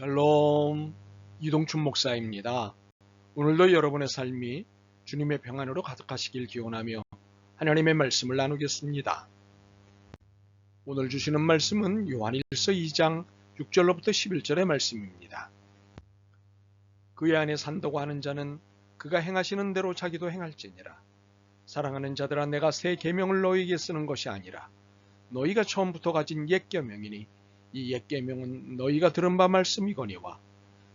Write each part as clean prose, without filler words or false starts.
샬롬, 이동춘 목사입니다. 오늘도 여러분의 삶이 주님의 평안으로 가득하시길 기원하며 하나님의 말씀을 나누겠습니다. 오늘 주시는 말씀은 요한일서 2장 6절로부터 11절의 말씀입니다. 그의 안에 산다고 하는 자는 그가 행하시는 대로 자기도 행할지니라. 사랑하는 자들아, 내가 새 계명을 너희에게 쓰는 것이 아니라 너희가 처음부터 가진 옛 계명이니 이 옛 계명은 너희가 들은 바 말씀이거니와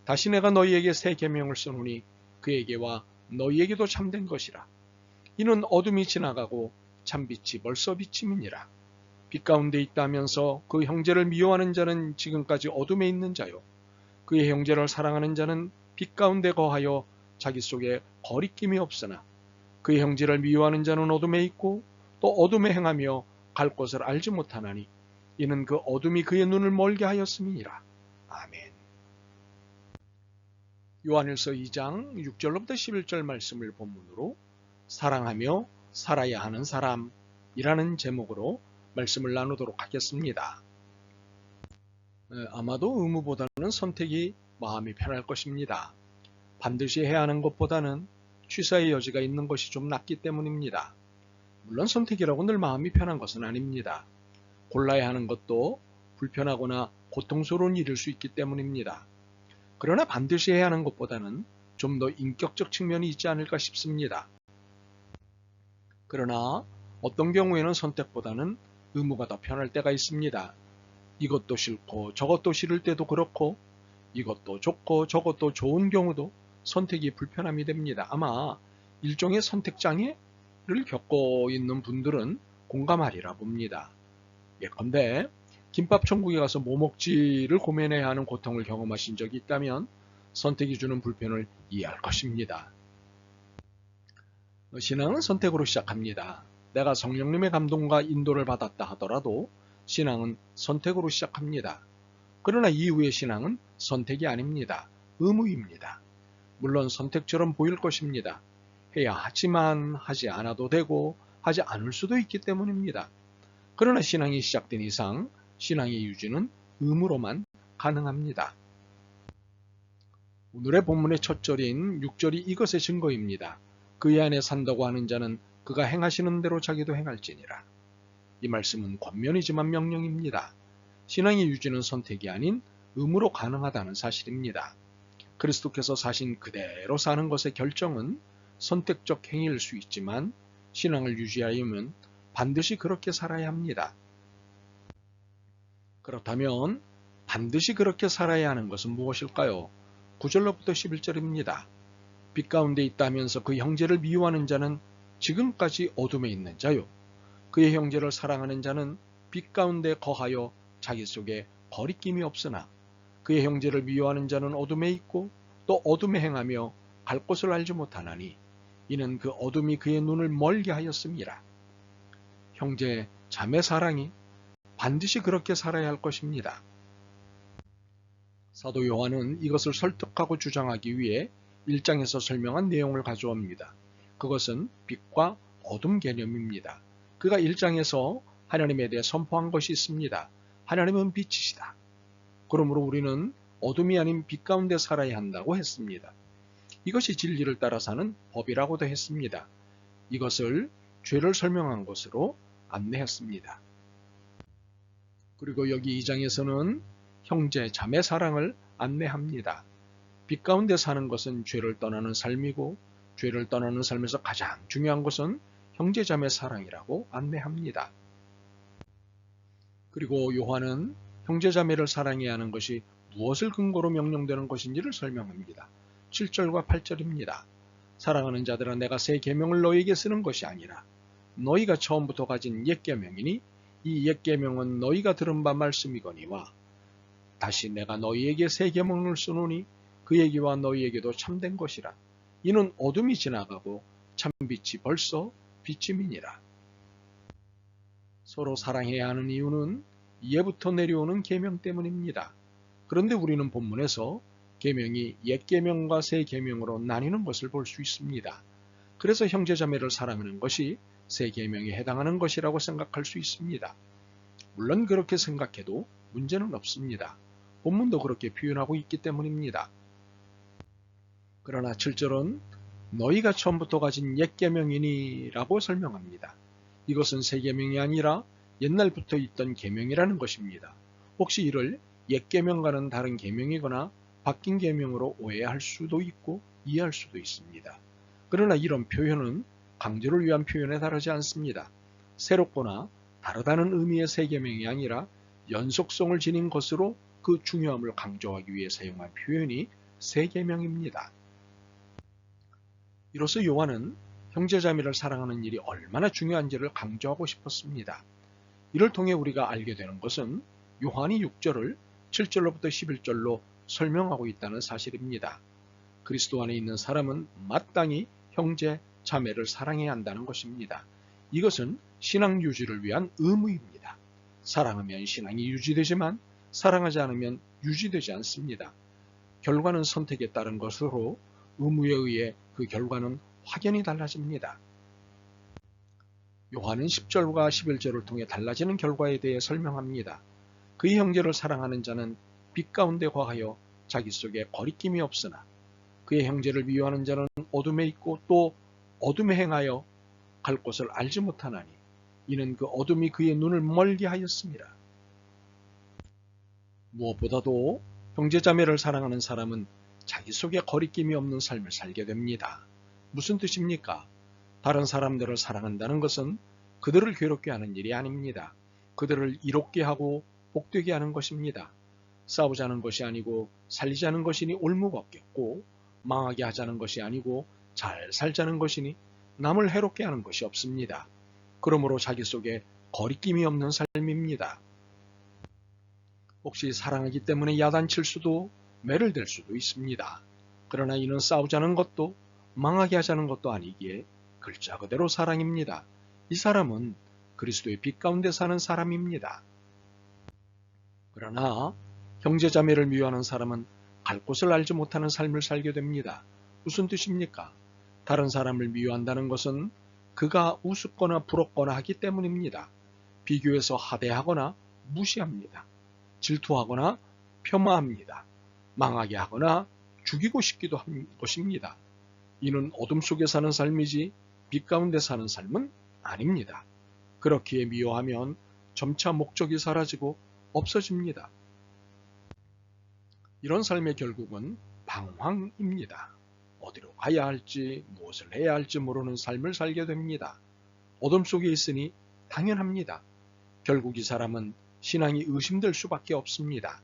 다시 내가 너희에게 새 계명을 쓰노니 그에게와 너희에게도 참된 것이라. 이는 어둠이 지나가고 참빛이 벌써 비침이니라. 빛 가운데 있다면서 그 형제를 미워하는 자는 지금까지 어둠에 있는 자요, 그의 형제를 사랑하는 자는 빛 가운데 거하여 자기 속에 거리낌이 없으나 그의 형제를 미워하는 자는 어둠에 있고 또 어둠에 행하며 갈 곳을 알지 못하나니 이는 그 어둠이 그의 눈을 멀게 하였음이니라. 아멘. 요한일서 2장 6절로부터 11절 말씀을 본문으로 사랑하며 살아야 하는 사람이라는 제목으로 말씀을 나누도록 하겠습니다. 아마도 의무보다는 선택이 마음이 편할 것입니다. 반드시 해야 하는 것보다는 취사의 여지가 있는 것이 좀 낫기 때문입니다. 물론 선택이라고 늘 마음이 편한 것은 아닙니다. 골라야 하는 것도 불편하거나 고통스러운 일일 수 있기 때문입니다. 그러나 반드시 해야 하는 것보다는 좀 더 인격적 측면이 있지 않을까 싶습니다. 그러나 어떤 경우에는 선택보다는 의무가 더 편할 때가 있습니다. 이것도 싫고 저것도 싫을 때도 그렇고 이것도 좋고 저것도 좋은 경우도 선택이 불편함이 됩니다. 아마 일종의 선택장애를 겪고 있는 분들은 공감하리라 봅니다. 예컨대 김밥 천국에 가서 뭐 먹지를 고민해야 하는 고통을 경험하신 적이 있다면 선택이 주는 불편을 이해할 것입니다. 신앙은 선택으로 시작합니다. 내가 성령님의 감동과 인도를 받았다 하더라도 신앙은 선택으로 시작합니다. 그러나 이후의 신앙은 선택이 아닙니다. 의무입니다. 물론 선택처럼 보일 것입니다. 해야 하지만 하지 않아도 되고 하지 않을 수도 있기 때문입니다. 그러나 신앙이 시작된 이상 신앙의 유지는 의무로만 가능합니다. 오늘의 본문의 첫 절인 6절이 이것의 증거입니다. 그의 안에 산다고 하는 자는 그가 행하시는 대로 자기도 행할지니라. 이 말씀은 권면이지만 명령입니다. 신앙의 유지는 선택이 아닌 의무로 가능하다는 사실입니다. 그리스도께서 사신 그대로 사는 것의 결정은 선택적 행위일 수 있지만 신앙을 유지하려면 반드시 그렇게 살아야 합니다. 그렇다면 반드시 그렇게 살아야 하는 것은 무엇일까요? 9절로부터 11절입니다. 빛 가운데 있다면서 그 형제를 미워하는 자는 지금까지 어둠에 있는 자요, 그의 형제를 사랑하는 자는 빛 가운데 거하여 자기 속에 거리낌이 없으나 그의 형제를 미워하는 자는 어둠에 있고 또 어둠에 행하며 갈 곳을 알지 못하나니 이는 그 어둠이 그의 눈을 멀게 하였음이라. 형제, 자매 사랑이 반드시 그렇게 살아야 할 것입니다. 사도 요한은 이것을 설득하고 주장하기 위해 1장에서 설명한 내용을 가져옵니다. 그것은 빛과 어둠 개념입니다. 그가 1장에서 하나님에 대해 선포한 것이 있습니다. 하나님은 빛이시다. 그러므로 우리는 어둠이 아닌 빛 가운데 살아야 한다고 했습니다. 이것이 진리를 따라 사는 법이라고도 했습니다. 이것을 죄를 설명한 것으로 안내했습니다. 그리고 여기 2장에서는 형제, 자매 사랑을 안내합니다. 빛 가운데 사는 것은 죄를 떠나는 삶이고 죄를 떠나는 삶에서 가장 중요한 것은 형제, 자매 사랑이라고 안내합니다. 그리고 요한은 형제, 자매를 사랑해야 하는 것이 무엇을 근거로 명령되는 것인지를 설명합니다. 7절과 8절입니다. 사랑하는 자들아, 내가 새 계명을 너희에게 쓰는 것이 아니라 너희가 처음부터 가진 옛 계명이니 이 옛 계명은 너희가 들은 바 말씀이거니와 다시 내가 너희에게 새 계명을 쓰노니 그에게와 너희에게도 참된 것이라. 이는 어둠이 지나가고 참빛이 벌써 비침이니라. 서로 사랑해야 하는 이유는 이해부터 내려오는 계명 때문입니다. 그런데 우리는 본문에서 계명이 옛 계명과 새 계명으로 나뉘는 것을 볼 수 있습니다. 그래서 형제자매를 사랑하는 것이 새 계명에 해당하는 것이라고 생각할 수 있습니다. 물론 그렇게 생각해도 문제는 없습니다. 본문도 그렇게 표현하고 있기 때문입니다. 그러나 7절은 너희가 처음부터 가진 옛 계명이니라고 설명합니다. 이것은 새 계명이 아니라 옛날부터 있던 계명이라는 것입니다. 혹시 이를 옛 계명과는 다른 계명이거나 바뀐 계명으로 오해할 수도 있고 이해할 수도 있습니다. 그러나 이런 표현은 강조를 위한 표현에 다르지 않습니다. 새롭거나 다르다는 의미의 새 계명이 아니라 연속성을 지닌 것으로 그 중요함을 강조하기 위해 사용한 표현이 새 계명입니다. 이로써 요한은 형제자매를 사랑하는 일이 얼마나 중요한지를 강조하고 싶었습니다. 이를 통해 우리가 알게 되는 것은 요한이 6절을 7절로부터 11절로 설명하고 있다는 사실입니다. 그리스도 안에 있는 사람은 마땅히 형제, 자매를 사랑해야 한다는 것입니다. 이것은 신앙 유지를 위한 의무입니다. 사랑하면 신앙이 유지되지만 사랑하지 않으면 유지되지 않습니다. 결과는 선택에 따른 것으로 의무에 의해 그 결과는 확연히 달라집니다. 요한은 10절과 11절을 통해 달라지는 결과에 대해 설명합니다. 그의 형제를 사랑하는 자는 빛 가운데 거하여 자기 속에 거리낌이 없으나 그의 형제를 미워하는 자는 어둠에 있고 또 어둠에 행하여 갈 곳을 알지 못하나니 이는 그 어둠이 그의 눈을 멀게 하였습니다. 무엇보다도 형제자매를 사랑하는 사람은 자기 속에 거리낌이 없는 삶을 살게 됩니다. 무슨 뜻입니까? 다른 사람들을 사랑한다는 것은 그들을 괴롭게 하는 일이 아닙니다. 그들을 이롭게 하고 복되게 하는 것입니다. 싸우자는 것이 아니고 살리자는 것이니 올무가 없겠고 망하게 하자는 것이 아니고 잘 살자는 것이니 남을 해롭게 하는 것이 없습니다. 그러므로 자기 속에 거리낌이 없는 삶입니다. 혹시 사랑하기 때문에 야단칠 수도 매를 댈 수도 있습니다. 그러나 이는 싸우자는 것도 망하게 하자는 것도 아니기에 글자 그대로 사랑입니다. 이 사람은 그리스도의 빛 가운데 사는 사람입니다. 그러나 형제자매를 미워하는 사람은 갈 곳을 알지 못하는 삶을 살게 됩니다. 무슨 뜻입니까? 다른 사람을 미워한다는 것은 그가 우습거나 부럽거나 하기 때문입니다. 비교해서 하대하거나 무시합니다. 질투하거나 폄하합니다. 망하게 하거나 죽이고 싶기도 한 것입니다. 이는 어둠 속에 사는 삶이지 빛 가운데 사는 삶은 아닙니다. 그렇기에 미워하면 점차 목적이 사라지고 없어집니다. 이런 삶의 결국은 방황입니다. 어디로 가야 할지 무엇을 해야 할지 모르는 삶을 살게 됩니다. 어둠 속에 있으니 당연합니다. 결국 이 사람은 신앙이 의심될 수밖에 없습니다.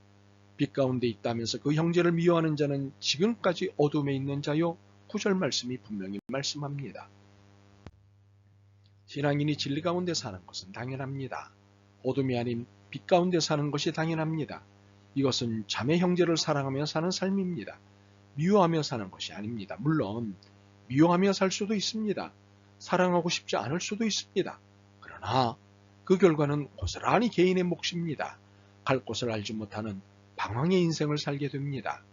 빛 가운데 있다면서 그 형제를 미워하는 자는 지금까지 어둠에 있는 자요. 9절 말씀이 분명히 말씀합니다. 신앙인이 진리 가운데 사는 것은 당연합니다. 어둠이 아닌 빛 가운데 사는 것이 당연합니다. 이것은 자매 형제를 사랑하며 사는 삶입니다. 미워하며 사는 것이 아닙니다. 물론 미워하며 살 수도 있습니다. 사랑하고 싶지 않을 수도 있습니다. 그러나 그 결과는 고스란히 개인의 몫입니다. 갈 곳을 알지 못하는 방황의 인생을 살게 됩니다.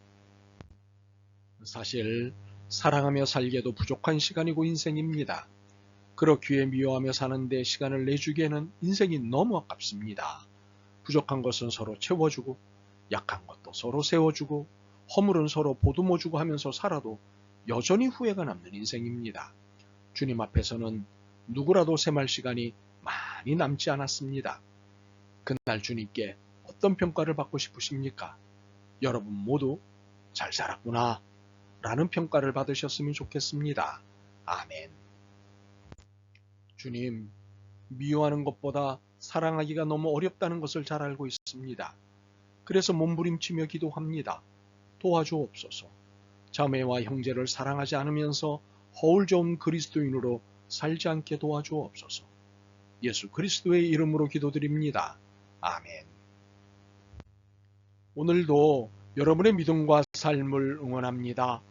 사실 사랑하며 살기에도 부족한 시간이고 인생입니다. 그렇기에 미워하며 사는데 시간을 내주기에는 인생이 너무 아깝습니다. 부족한 것은 서로 채워주고 약한 것도 서로 세워주고 허물은 서로 보듬어주고 하면서 살아도 여전히 후회가 남는 인생입니다. 주님 앞에서는 누구라도 샘할 시간이 많이 남지 않았습니다. 그날 주님께 어떤 평가를 받고 싶으십니까? 여러분 모두 잘 살았구나 라는 평가를 받으셨으면 좋겠습니다. 아멘. 주님, 미워하는 것보다 사랑하기가 너무 어렵다는 것을 잘 알고 있습니다. 그래서 몸부림치며 기도합니다. 도와주옵소서. 자매와 형제를 사랑하지 않으면서 허울 좋은 그리스도인으로 살지 않게 도와주옵소서. 예수 그리스도의 이름으로 기도드립니다. 아멘. 오늘도 여러분의 믿음과 삶을 응원합니다.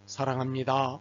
사랑합니다.